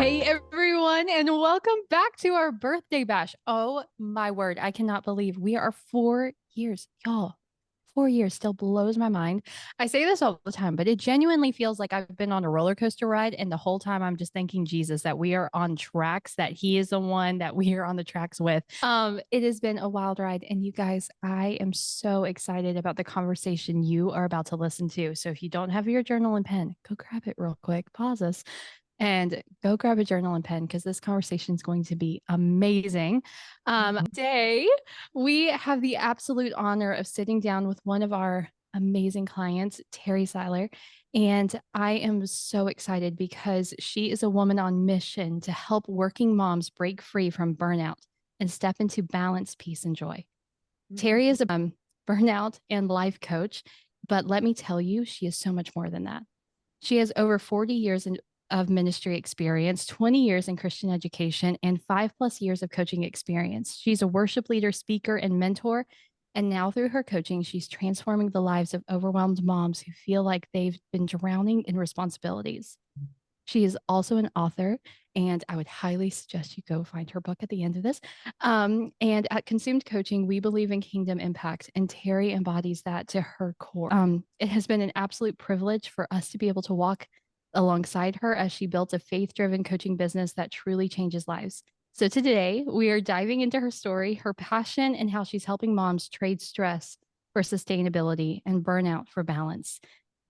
Hey everyone, and welcome back to our birthday bash. Oh my word, I cannot believe we are 4 years, y'all. 4 years still blows my mind. I say this all the time, but it genuinely feels like I've been on a roller coaster ride, and the whole time I'm just thanking Jesus that we are on tracks, that He is the one that we are on the tracks with. It has been a wild ride, and you guys, I am so excited about the conversation you are about to listen to. So if you don't have your journal and pen, go grab it real quick, pause us and go grab a journal and pen because this conversation is going to be amazing. Today, we have the absolute honor of sitting down with one of our amazing clients, Teri Seiler. And I am so excited because she is a woman on mission to help working moms break free from burnout and step into balance, peace, and joy. Teri is a burnout and life coach, but let me tell you, she is so much more than that. She has over 40 years of ministry experience, 20 years in Christian education, and 5+ years of coaching experience. She's a worship leader, speaker, and mentor. And now through her coaching, she's transforming the lives of overwhelmed moms who feel like they've been drowning in responsibilities. She is also an author, and I would highly suggest you go find her book at the end of this. And at Consumed Coaching, we believe in kingdom impact, and Teri embodies that to her core. It has been an absolute privilege for us to be able to walk alongside her as she built a faith-driven coaching business that truly changes lives. So today, we are diving into her story, her passion, and how she's helping moms trade stress for sustainability and burnout for balance.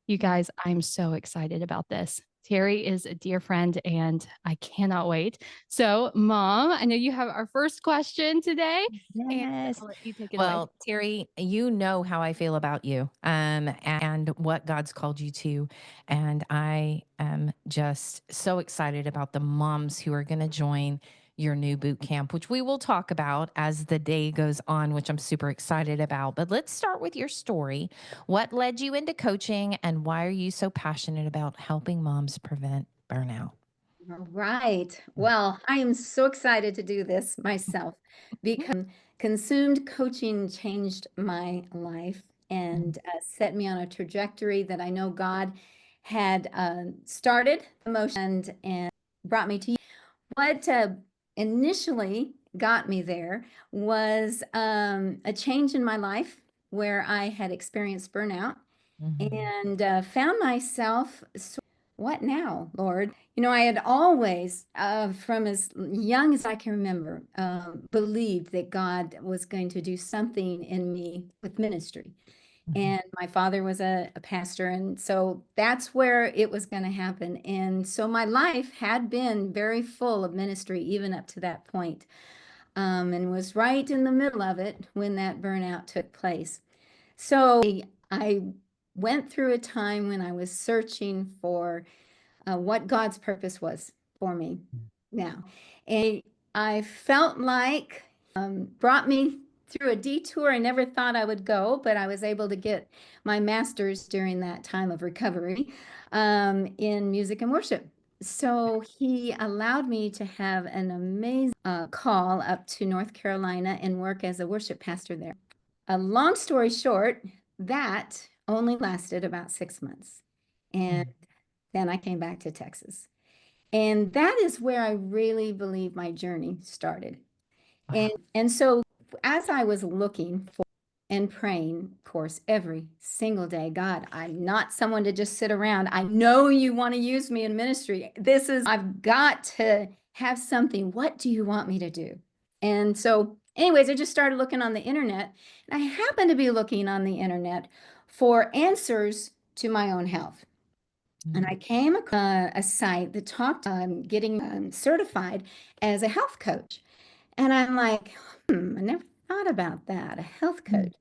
You guys, I'm so excited about this. Teri is a dear friend and I cannot wait. So, Mom, I know you have our first question today. And Yes. I'll let you take it away. Well, Teri, you know how I feel about you, and what God's called you to. And I am just so excited about the moms who are going to join your new boot camp, which we will talk about as the day goes on, which I'm super excited about. But let's start with your story. What led you into coaching, and why are you so passionate about helping moms prevent burnout? All right. Well, I am so excited to do this myself because consumed coaching changed my life and set me on a trajectory that I know God had started the motion and brought me to. What initially got me there was a change in my life where I had experienced burnout and found myself, what now, Lord? You know, I had always, from as young as I can remember, believed that God was going to do something in me with ministry. And my father was a pastor, and so that's where it was going to happen. And so my life had been very full of ministry, even up to that point, and was right in the middle of it when that burnout took place. So I went through a time when I was searching for what God's purpose was for me now. And I felt like brought me through a detour I never thought I would go, but I was able to get my master's during that time of recovery in music and worship. So he allowed me to have an amazing call up to North Carolina and work as a worship pastor there. A long story short, that only lasted about 6 months. And then I came back to Texas. And that is where I really believe my journey started. And so as I was looking for and praying, of course, every single day, God, I'm not someone to just sit around. I know you want to use me in ministry. I've got to have something. What do you want me to do? And so, anyways, I just started looking on the internet. And I happened to be looking on the internet for answers to my own health. And I came across a site that talked getting certified as a health coach. And I'm like, I never thought about that, a health coach,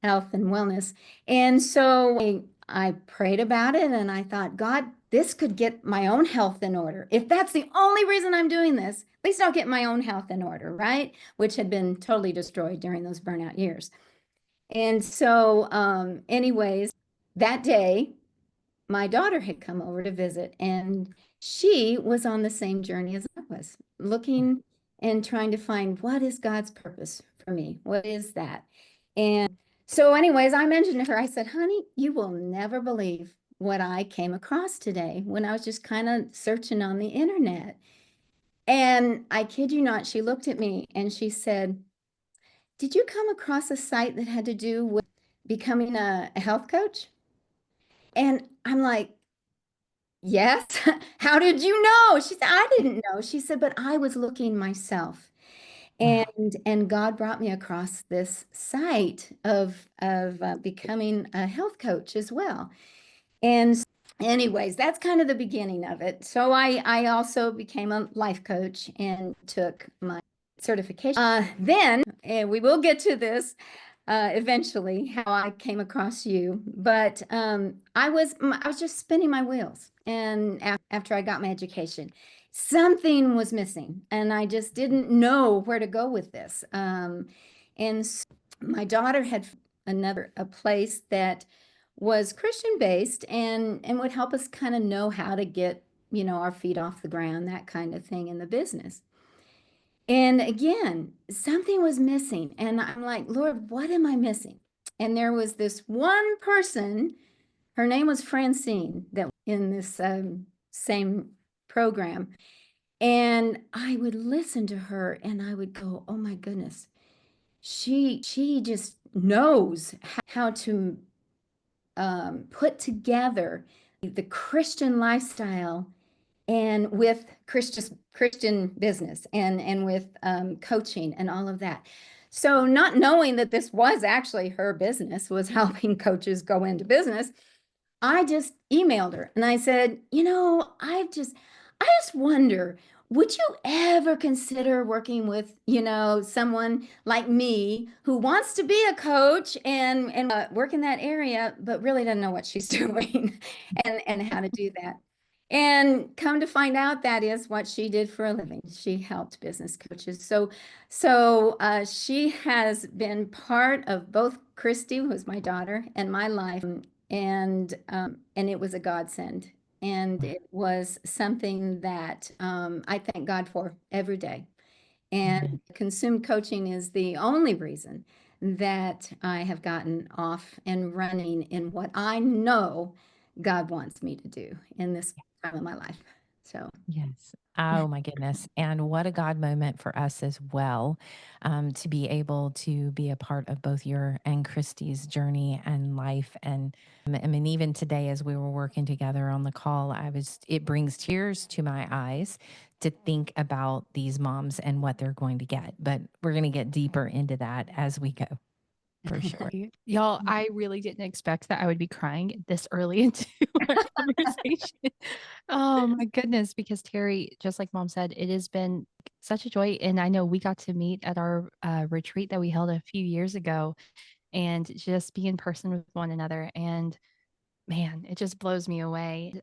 health and wellness. And so I prayed about it and I thought, God, this could get my own health in order. If that's the only reason I'm doing this, at least I'll get my own health in order, right? Which had been totally destroyed during those burnout years. And so, anyways, that day, my daughter had come over to visit and she was on the same journey as I was, looking and trying to find what is God's purpose for me? What is that? And so anyways, I mentioned to her, I said, honey, you will never believe what I came across today when I was just kind of searching on the internet. And I kid you not, she looked at me and she said, "Did you come across a site that had to do with becoming a health coach?" And I'm like, "Yes." "How did you know?" She said, "I didn't know." She said, "But I was looking myself." Wow. And God brought me across this site of becoming a health coach as well. And anyways, that's kind of the beginning of it. So I also became a life coach and took my certification. Then, and we will get to this eventually, how I came across you. But I was just spinning my wheels, and after I got my education, something was missing, and I just didn't know where to go with this. And so my daughter had a place that was Christian based and would help us kind of know how to get, our feet off the ground, that kind of thing in the business. And again, something was missing. And I'm like, "Lord, what am I missing?" And there was this one person, her name was Francine, that was in this same program. And I would listen to her and I would go, "Oh my goodness, she just knows how to put together the Christian lifestyle and with Christian business and with coaching and all of that." So not knowing that this was actually her business, was helping coaches go into business, I just emailed her and I said, I just wonder, would you ever consider working with, someone like me who wants to be a coach and work in that area, but really doesn't know what she's doing and how to do that. And come to find out, that is what she did for a living. She helped business coaches. So she has been part of both Christy, who was my daughter, and my life, and it was a godsend, and it was something that I thank God for every day. And Amen. consumed coaching is the only reason that I have gotten off and running in what I know God wants me to do in this time of my life. So Yes. Oh my goodness. And what a God moment for us as well, to be able to be a part of both your and Christy's journey and life. And I mean, even today, as we were working together on the call, it brings tears to my eyes to think about these moms and what they're going to get. But we're going to get deeper into that as we go, for sure. Y'all, I really didn't expect that I would be crying this early into our conversation. Oh my goodness, because Teri, just like mom said, it has been such a joy. And I know we got to meet at our retreat that we held a few years ago and just be in person with one another. And man, it just blows me away.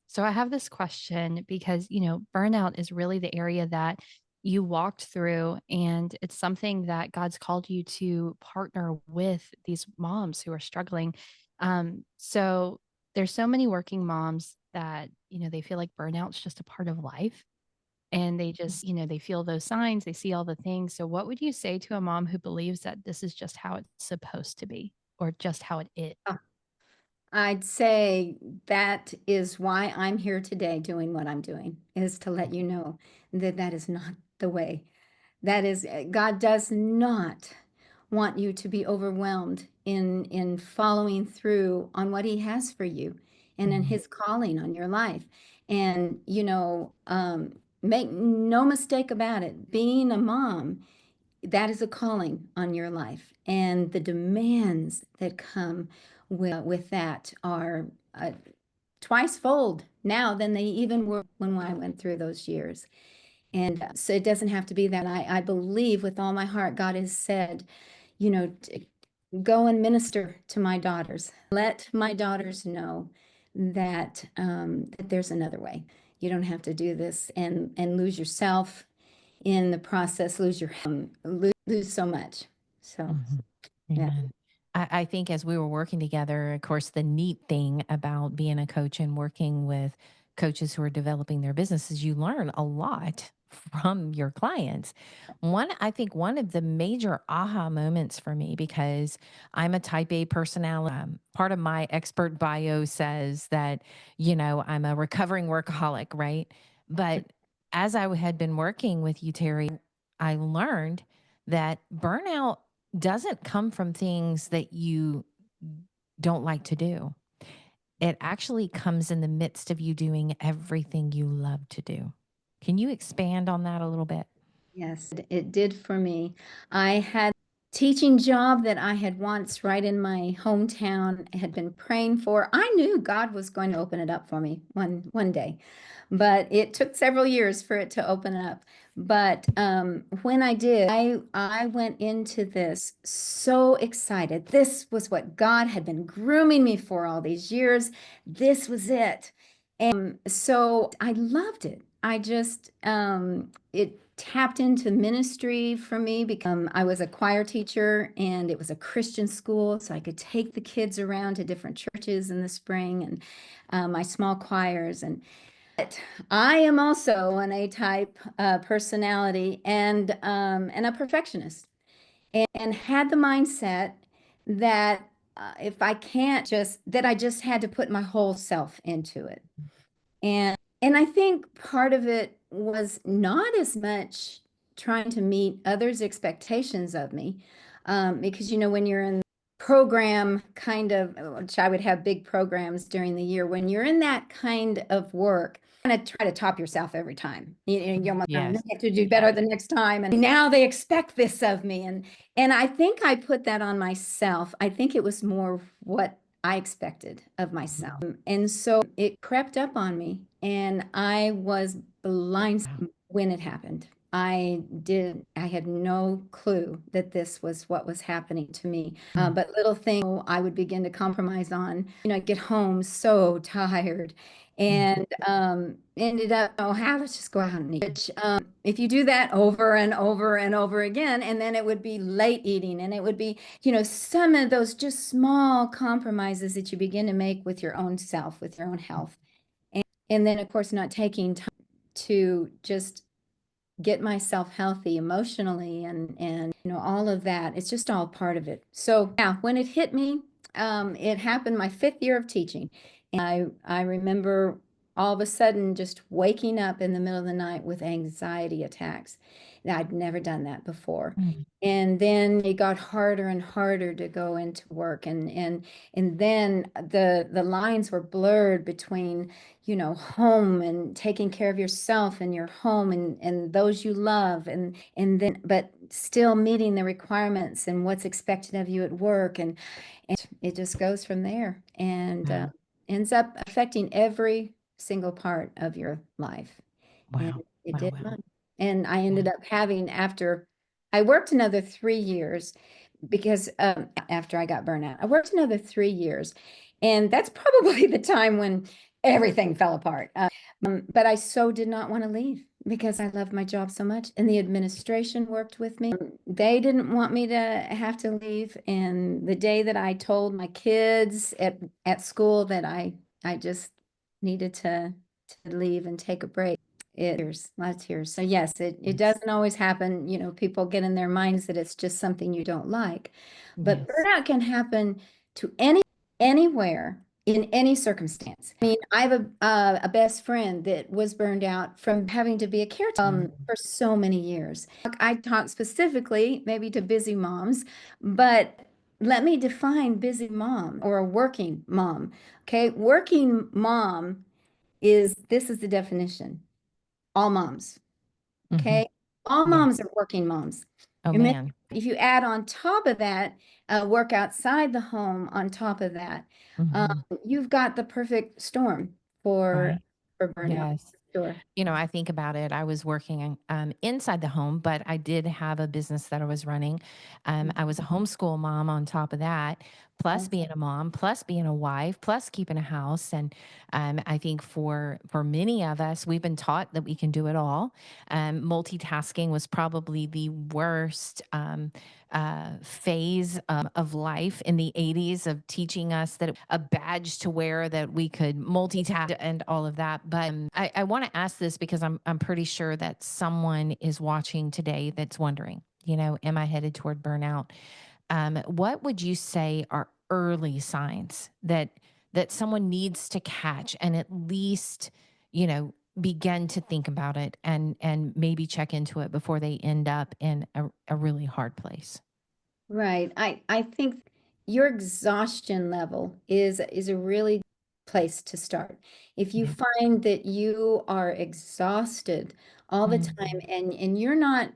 So I have this question because, burnout is really the area that you walked through, and it's something that God's called you to partner with these moms who are struggling. So there's so many working moms that, they feel like burnout's just a part of life. And they just, they feel those signs, they see all the things. So, what would you say to a mom who believes that this is just how it's supposed to be or just how it is? I'd say that is why I'm here today doing what I'm doing, is to let you know that that is not the way. That is, God does not want you to be overwhelmed in following through on what He has for you and in Mhm. His calling on your life. And, make no mistake about it, being a mom, that is a calling on your life. And the demands that come with that are twice fold now than they even were when I went through those years. And so it doesn't have to be that. I believe with all my heart, God has said, go and minister to my daughters. Let my daughters know that there's another way. You don't have to do this and lose yourself in the process, lose so much. So, Mhm. yeah. Amen. I think as we were working together, of course, the neat thing about being a coach and working with coaches who are developing their businesses, you learn a lot from your clients. I think one of the major aha moments for me, because I'm a type A personality, part of my expert bio says that, I'm a recovering workaholic, right? But as I had been working with you, Teri, I learned that burnout doesn't come from things that you don't like to do. It actually comes in the midst of you doing everything you love to do. Can you expand on that a little bit? Yes, it did for me. I had a teaching job that I had once right in my hometown, had been praying for. I knew God was going to open it up for me one day, but it took several years for it to open up. But when I did, I went into this so excited. This was what God had been grooming me for all these years. This was it. And so I loved it. I just, it tapped into ministry for me because I was a choir teacher and it was a Christian school. So I could take the kids around to different churches in the spring and my small choirs. And but I am also an A-type personality and a perfectionist and had the mindset that if I can't just, that I just had to put my whole self into it. And I think part of it was not as much trying to meet others' expectations of me, because when you're in program kind of, which I would have big programs during the year, when you're in that kind of work, kind of try to top yourself every time. You almost I Yes. have to do better the next time, and now they expect this of me, and I think I put that on myself. I think it was more what I expected of myself. And so it crept up on me, and I was blind when it happened. I had no clue that this was what was happening to me. But little things I would begin to compromise on. I'd get home so tired and ended up, let's just go out and eat. Which, if you do that over and over and over again, and then it would be late eating, and it would be, some of those just small compromises that you begin to make with your own self, with your own health. And then, of course, not taking time to just get myself healthy emotionally and all of that. It's just all part of it. So yeah, when it hit me, it happened my 5th year of teaching. And I remember all of a sudden just waking up in the middle of the night with anxiety attacks. Now, I'd never done that before. And then it got harder and harder to go into work. And then the lines were blurred between home and taking care of yourself and your home and those you love and then but still meeting the requirements and what's expected of you at work and it just goes from there and ends up affecting every single part of your life. And Wow. it Wow. did Wow. mine. And I ended up having after I worked another 3 years because after I got burnout, I worked another 3 years. And that's probably the time when everything fell apart. But I so did not want to leave because I loved my job so much. And the administration worked with me. They didn't want me to have to leave. And the day that I told my kids at school that I just needed to leave and take a break, tears, a lot of tears. So yes, it doesn't always happen. People get in their minds that it's just something you don't like. But Yes. burnout can happen to anywhere in any circumstance. I mean, I have a best friend that was burned out from having to be a caretaker for so many years. I talk specifically maybe to busy moms, but let me define busy mom or a working mom. Okay, working mom this is the definition. All moms. Okay. All Yeah. moms are working moms. Oh, And then man. if you add on top of that, work outside the home on top of that, you've got the perfect storm for Right. burnout. Yes. Sure. I think about it. I was working inside the home, but I did have a business that I was running. I was a homeschool mom on top of that, plus being a mom, plus being a wife, plus keeping a house. And I think for many of us, we've been taught that we can do it all. Multitasking was probably the worst phase of life in the 80s of teaching us that a badge to wear that we could multitask and all of that. But I want to ask this because I'm pretty sure that someone is watching today that's wondering, am I headed toward burnout? What would you say are early signs that someone needs to catch and at least, begin to think about it and maybe check into it before they end up in a really hard place. Right. I think your exhaustion level is a really place to start. If you Yeah. find that you are exhausted all the time and you're not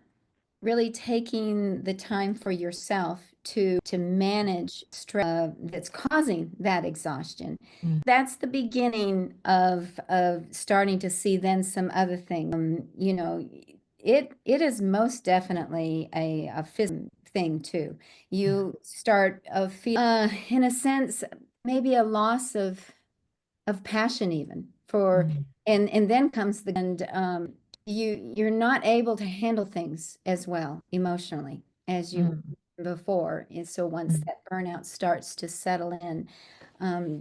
really taking the time for yourself to manage stress that's causing that exhaustion. Mm. That's the beginning of starting to see then some other things. You know, it is most definitely a physical thing too. Yeah. You start of feel in a sense maybe a loss of passion even for Mm. and then comes the and you're not able to handle things as well emotionally as you Mm. were before. And so once Mm. that burnout starts to settle in,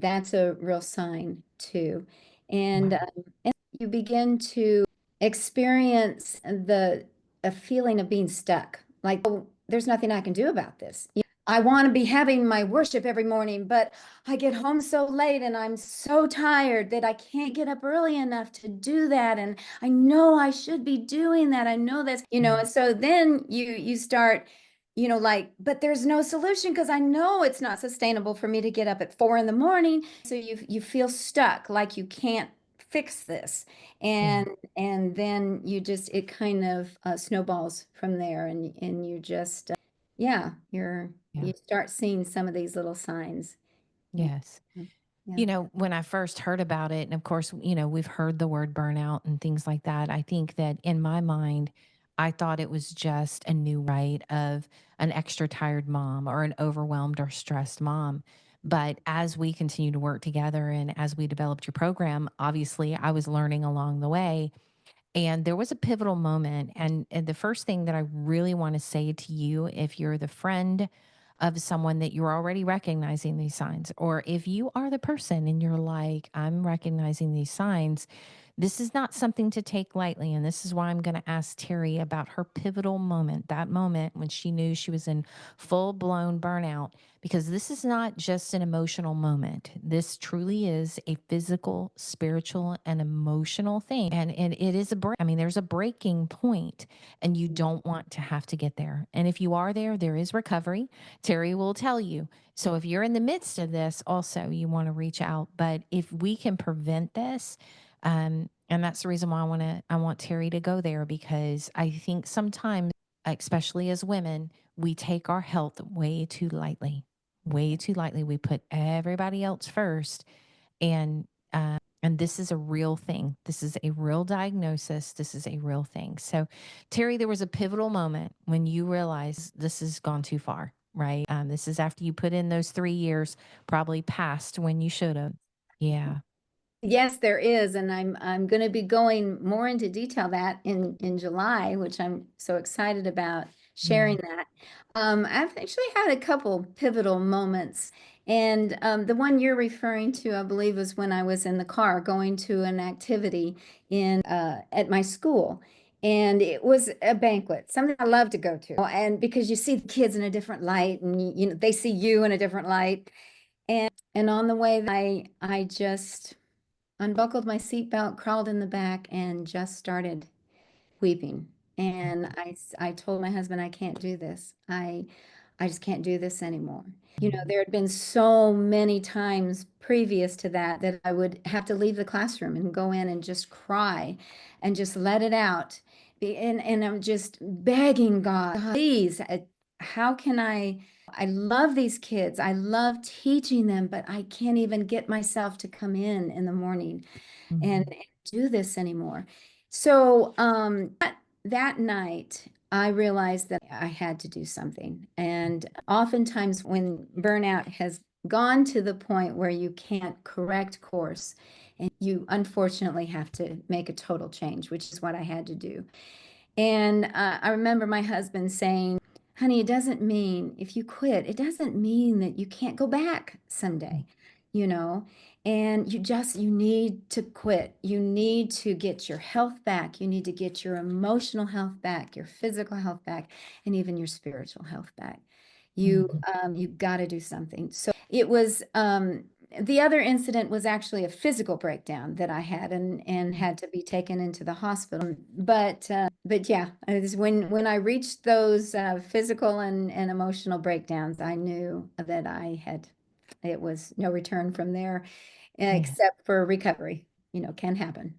that's a real sign too. And, Wow. and you begin to experience a feeling of being stuck, like, oh, there's nothing I can do about this. I want to be having my worship every morning, but I get home so late and I'm so tired that I can't get up early enough to do that. And I know I should be doing that. I know that's, and so then you start, like, but there's no solution because I know it's not sustainable for me to get up at 4 in the morning. So you feel stuck, like you can't fix this. Yeah. And then it kind of snowballs from there and you just yeah, Yeah. you start seeing some of these little signs. Yeah. Yes. Yeah. When I first heard about it, and of course, we've heard the word burnout and things like that. I think that in my mind, I thought it was just a new right of an extra tired mom or an overwhelmed or stressed mom. But as we continue to work together and as we developed your program, obviously I was learning along the way. And there was a pivotal moment. And the first thing that I really want to say to you, if you're the friend of someone that you're already recognizing these signs, or if you are the person and you're like, I'm recognizing these signs, this is not something to take lightly. And this is why I'm going to ask Teri about her pivotal moment, that moment when she knew she was in full blown burnout, because this is not just an emotional moment. This truly is a physical, spiritual, and emotional thing. And it is I mean, there's a breaking point, and you don't want to have to get there. And if you are there, there is recovery. Teri will tell you. So if you're in the midst of this, also you want to reach out. But if we can prevent this, and that's the reason why I want Teri to go there, because I think sometimes, especially as women, we take our health way too lightly. Way too lightly. We put everybody else first, and and this is a real thing. This is a real diagnosis. This is a real thing. So, Teri, there was a pivotal moment when you realized this has gone too far, right? This is after you put in those 3 years, probably past when you should have. Yeah. Yes, there is, and I'm going to be going more into detail that in July, which I'm so excited about sharing Yeah. that. I've actually had a couple pivotal moments, and the one you're referring to, I believe, was when I was in the car going to an activity in at my school, and it was a banquet, something I love to go to, and because you see the kids in a different light, and they see you in a different light, and on the way, I just unbuckled my seatbelt, crawled in the back, and just started weeping. And I told my husband, I can't do this. I just can't do this anymore. There had been so many times previous to that that I would have to leave the classroom and go in and just cry and just let it out. And I'm just begging God, please, how can I love these kids. I love teaching them, but I can't even get myself to come in the morning and do this anymore. So that night, I realized that I had to do something. And oftentimes, when burnout has gone to the point where you can't correct course, and you unfortunately have to make a total change, which is what I had to do. And I remember my husband saying, honey, it doesn't mean if you quit, it doesn't mean that you can't go back someday, you know? And you need to quit. You need to get your health back. You need to get your emotional health back, your physical health back, and even your spiritual health back. You got to do something. So it was The other incident was actually a physical breakdown that I had and had to be taken into the hospital. But yeah, it was when I reached those physical and emotional breakdowns, I knew that it was no return from there, Yeah. except for recovery. Can happen.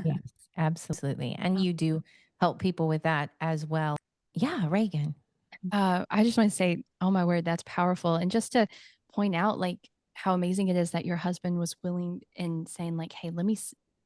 Yes, absolutely. And you do help people with that as well. Yeah, Reagan. I just want to say, oh my word, that's powerful. And just to point out, like, how amazing it is that your husband was willing and saying, like, hey,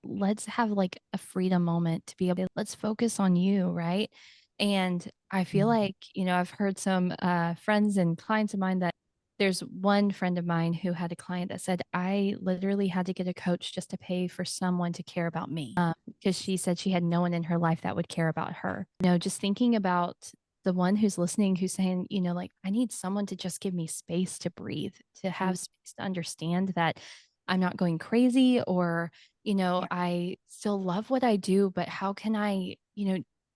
let's have like a freedom moment to be able to, let's focus on you, right? And I feel Mhm. like, I've heard some friends and clients of mine that there's one friend of mine who had a client that said, I literally had to get a coach just to pay for someone to care about me. Because she said she had no one in her life that would care about her. Just thinking about the one who's listening who's saying, like, I need someone to just give me space to breathe, to have space to understand that I'm not going crazy or, Yeah. I still love what I do, but how can I,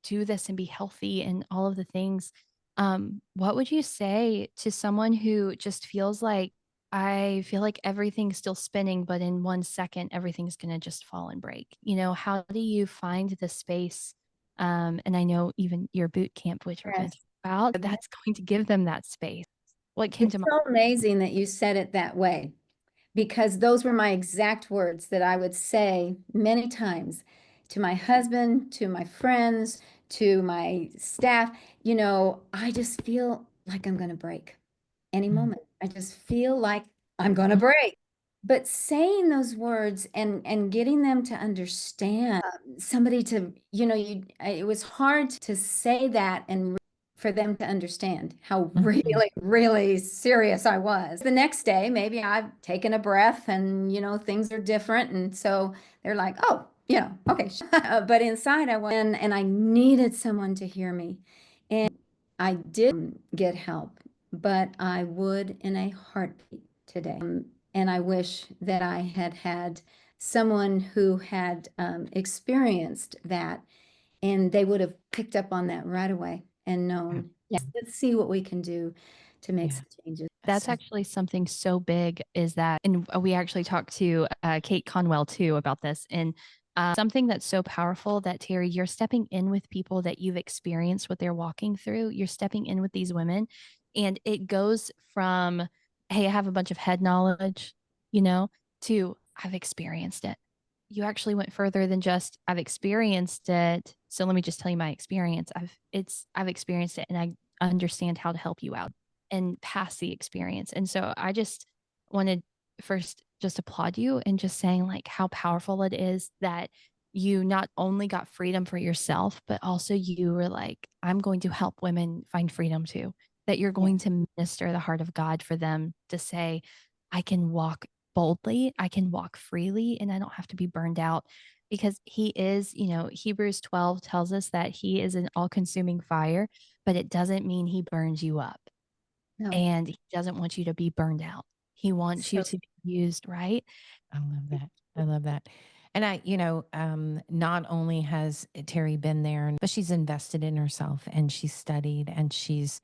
do this and be healthy and all of the things. What would you say to someone who just feels like, I feel like everything's still spinning, but in 1 second, everything's going to just fall and break? How do you find the space? And I know even your boot camp, which we're going to Yes. talk about, that's going to give them that space. What came It's to mind? so amazing that you said it that way, because those were my exact words that I would say many times to my husband, to my friends, to my staff. I just feel like I'm going to break any Mm, moment. I just feel like I'm going to mm, break. But saying those words and getting them to understand, somebody to, it was hard to say that and for them to understand how mhm, really, really serious I was. The next day, maybe I've taken a breath and, things are different. And so they're like, oh, okay. But inside I was, and I needed someone to hear me. And I did get help, but I would in a heartbeat today. And I wish that I had had someone who had experienced that, and they would have picked up on that right away and yeah, known, yes, let's see what we can do to make yeah. some changes. That's So, actually something so big is that, and we actually talked to Kate Conwell too about this. And something that's so powerful that Teri, you're stepping in with people that you've experienced what they're walking through. You're stepping in with these women, and it goes from, hey, I have a bunch of head knowledge, you know, to I've experienced it. You actually went further than just I've experienced it. So let me just tell you my experience. I've experienced it and I understand how to help you out and past the experience. And so I just wanted first just applaud you and just saying like how powerful it is that you not only got freedom for yourself, but also you were like, I'm going to help women find freedom too. That you're Yeah, going to minister the heart of God for them to say, I can walk boldly, I can walk freely, and I don't have to be burned out because he is, Hebrews 12 tells us that he is an all consuming fire, but it doesn't mean he burns you up no. and he doesn't want you to be burned out. He wants you So to be used, right? I love that. I love that. And not only has Teri been there, but she's invested in herself and she's studied and she's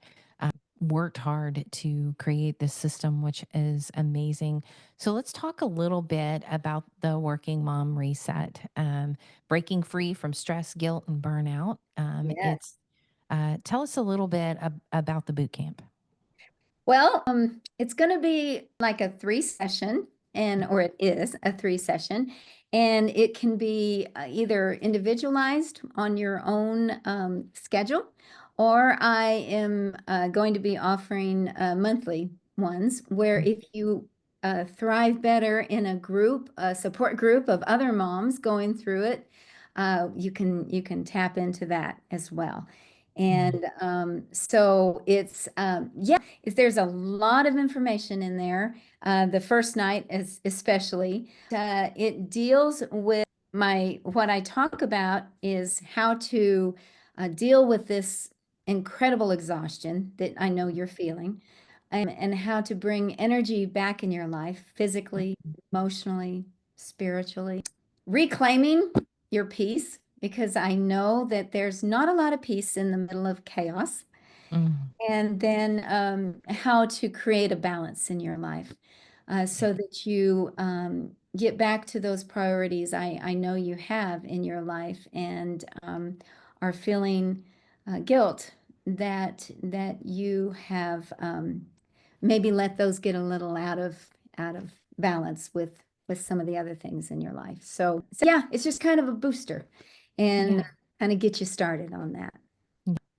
worked hard to create this system, which is amazing. So let's talk a little bit about the Working Mom Reset, breaking free from stress, guilt, and burnout. yeah. It's Tell us a little bit about the boot camp. Well, it's going to be like a 3 session, or it is a 3 session, and it can be either individualized on your own schedule, or I am going to be offering monthly ones where if you thrive better in a support group of other moms going through it, you can tap into that as well. Mhm. And so yeah, there's a lot of information in there. The first night is especially, it deals with what I talk about is how to deal with this incredible exhaustion that I know you're feeling, and how to bring energy back in your life, physically, emotionally, spiritually, reclaiming your peace, because I know that there's not a lot of peace in the middle of chaos, Mhm. and then how to create a balance in your life. so that you get back to those priorities I know you have in your life, and are feeling guilt that you have maybe let those get a little out of balance with some of the other things in your life. So yeah, it's just kind of a booster and Yeah. kind of get you started on that.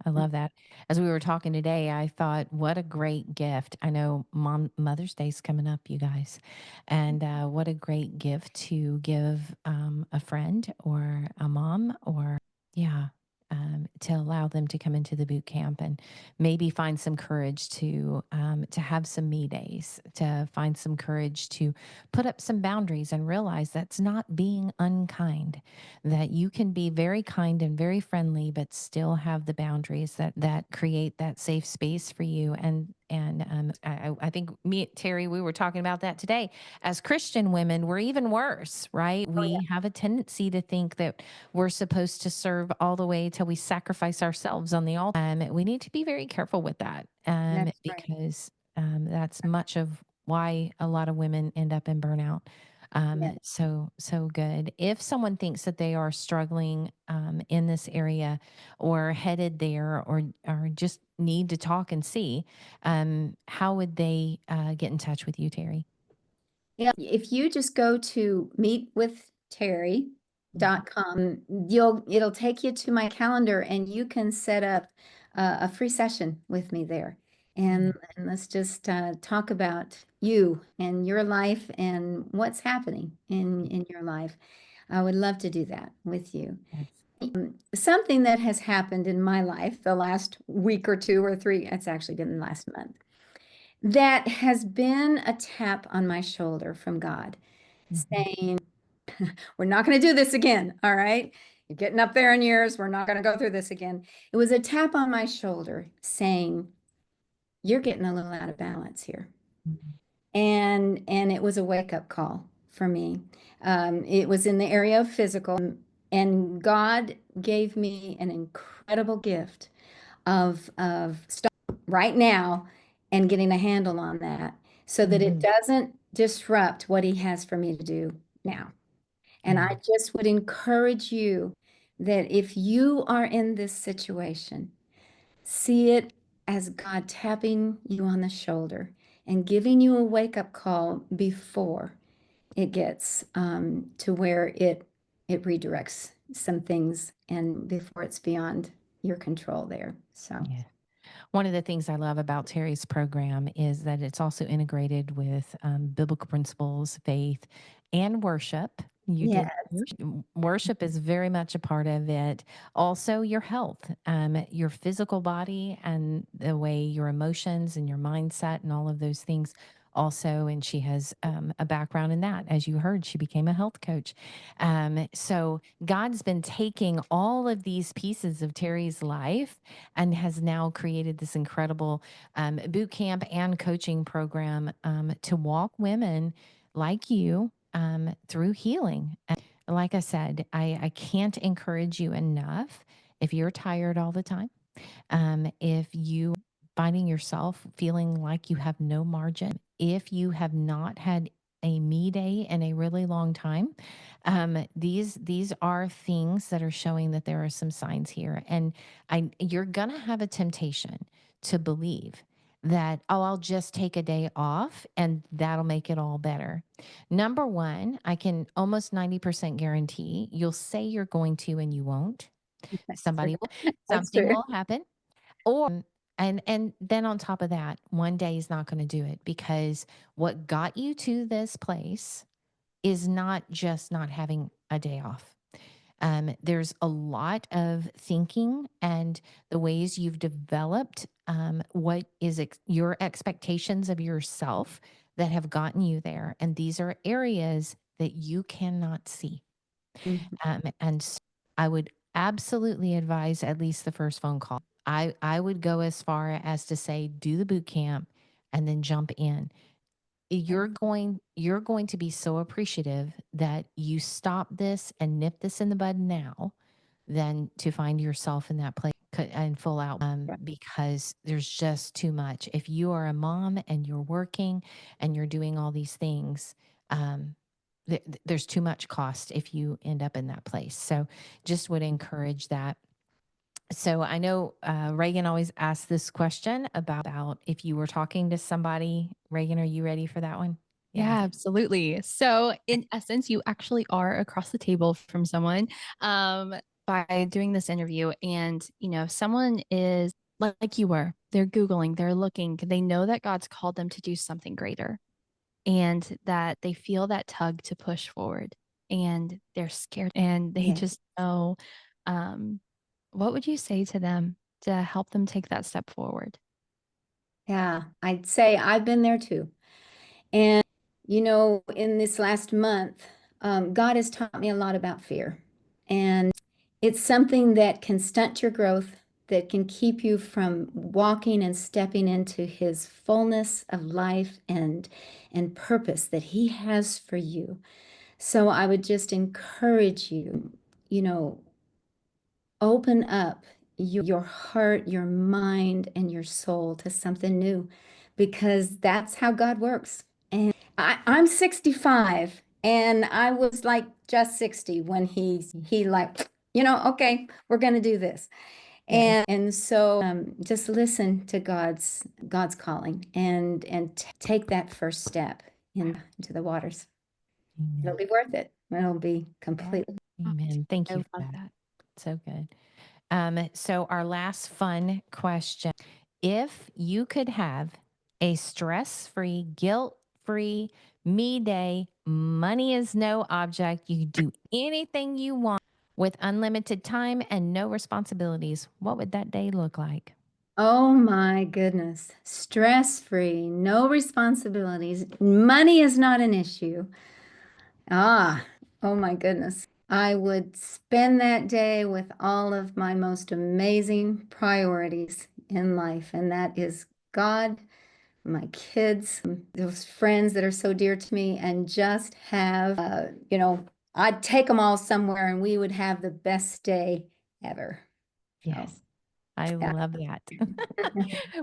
I love that. As we were talking today, I thought, what a great gift. I know Mother's Day's coming up, you guys. And what a great gift to give a friend or a mom or, yeah, to allow them to come into the boot camp and maybe find some courage to have some me days, to find some courage to put up some boundaries and realize that's not being unkind, that you can be very kind and very friendly, but still have the boundaries that create that safe space for you. I think me, Teri, we were talking about that today. As Christian women, we're even worse, right? Oh yeah, We have a tendency to think that we're supposed to serve all the way till we sacrifice ourselves on the altar. We need to be very careful with that, that's right. because that's much of why a lot of women end up in burnout. Yeah. So good. If someone thinks that they are struggling in this area or headed there, or just need to talk and see, how would they get in touch with you, Teri? Yeah, if you just go to meetwithteri.com, it'll take you to my calendar, and you can set up a free session with me there. And let's just talk about you and your life and what's happening in your life. I would love to do that with you. Yes. Something that has happened in my life the last week or two or three, it's actually been the last month, that has been a tap on my shoulder from God saying, we're not going to do this again. All right. You're getting up there in years. We're not going to go through this again. It was a tap on my shoulder saying, you're getting a little out of balance here. Mhm. And it was a wake-up call for me. It was in the area of physical, and God gave me an incredible gift of stop right now and getting a handle on that so that it Mhm. doesn't disrupt what he has for me to do now. And Yeah. I just would encourage you that if you are in this situation, see it as God tapping you on the shoulder and giving you a wake-up call before it gets to where it redirects some things and before it's beyond your control there. So Yeah. One of the things I love about Teri's program is that it's also integrated with biblical principles, faith, and worship. You yeah, did worship is very much a part of it. Also, your health, your physical body, and the way your emotions and your mindset and all of those things. Also, and she has a background in that. As you heard, she became a health coach. So God's been taking all of these pieces of Teri's life and has now created this incredible boot camp and coaching program to walk women like you through healing. And like I said, I can't encourage you enough. If you're tired all the time, if you finding yourself feeling like you have no margin, if you have not had a me day in a really long time, these are things that are showing that there are some signs here, and you're gonna have a temptation to believe that, oh, I'll just take a day off and that'll make it all better. Number one, I can almost 90% guarantee you'll say you're going to and you won't. that's true. Somebody will, That's something true. will happen, or and then on top of that, one day is not going to do it, because what got you to this place is not just not having a day off. There's a lot of thinking and the ways you've developed what is your expectations of yourself that have gotten you there. And these are areas that you cannot see. Mhm. And so I would absolutely advise at least the first phone call. I would go as far as to say, do the boot camp and then jump in. You're going to be so appreciative that you stop this and nip this in the bud now than to find yourself in that place. and full out Right. because there's just too much. If you are a mom and you're working and you're doing all these things, there's too much cost if you end up in that place. So just would encourage that. So I know Reagan always asks this question about if you were talking to somebody. Reagan, are you ready for that one? Yeah, absolutely. So, in essence, you actually are across the table from someone by doing this interview. And, if someone is like you were, they're Googling, they're looking, they know that God's called them to do something greater and that they feel that tug to push forward and they're scared and they Yes. just know. Um, what would you say to them to help them take that step forward? Yeah, I'd say I've been there too. And, in this last month, God has taught me a lot about fear. And it's something that can stunt your growth, that can keep you from walking and stepping into his fullness of life and purpose that he has for you. So I would just encourage you, you know, open up your heart, your mind, and your soul to something new because that's how God works. And I'm 65 and I was like just 60 when he like, okay, we're gonna do this. Yes. And so just listen to God's calling and take that first step into the waters. It'll Amen. be worth it. It'll be completely. Oh, Amen. Thank I you love for that. that. So good. So our last fun question. If you could have a stress-free, guilt-free me day, money is no object, you could do anything you want with unlimited time and no responsibilities, what would that day look like? Oh my goodness. Stress-free, no responsibilities. Money is not an issue. Oh my goodness. I would spend that day with all of my most amazing priorities in life, and that is God, my kids, those friends that are so dear to me, and just have, I'd take them all somewhere and we would have the best day ever. So, Yes. I yeah. love that.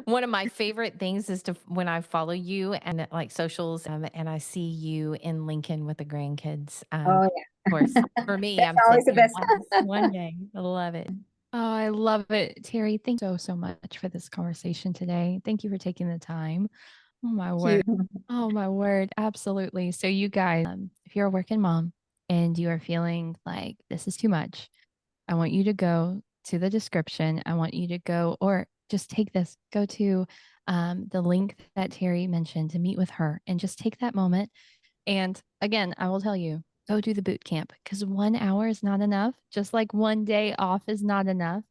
One of my favorite things is to when I follow you and like socials, and I see you in Lincoln with the grandkids. Oh, Of course, yeah. for me, That's I'm always sitting the there best. once one day. I love it. Oh, I love it. Terry, thank you so much for this conversation today. Thank you for taking the time. Oh, my Thank word. you. Oh, my word. Absolutely. So, you guys, if you're a working mom and you are feeling like this is too much, I want you to go to the description. I want you to go, or just take this, go to the link that Terry mentioned to meet with her and just take that moment. And again, I will tell you, go do the boot camp because 1 hour is not enough. Just like one day off is not enough.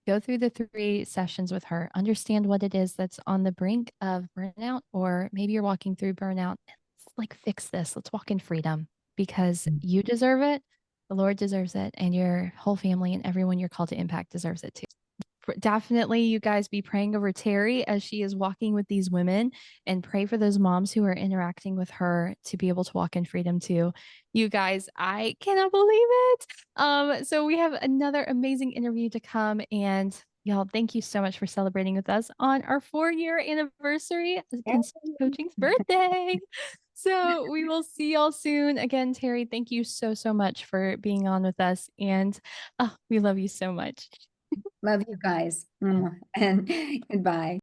Go through the 3 sessions with her, understand what it is that's on the brink of burnout, or maybe you're walking through burnout. Let's like fix this. Let's walk in freedom because Mm. you deserve it. The Lord deserves it, and your whole family and everyone you're called to impact deserves it too. Definitely, you guys be praying over Terry as she is walking with these women and pray for those moms who are interacting with her to be able to walk in freedom too. You guys, I cannot believe it. So we have another amazing interview to come, and y'all, thank you so much for celebrating with us on our 4-year anniversary of Consumed Coaching's birthday. So we will see y'all soon. Again, Terry, thank you so, so much for being on with us. And we love you so much. Love you guys. And goodbye.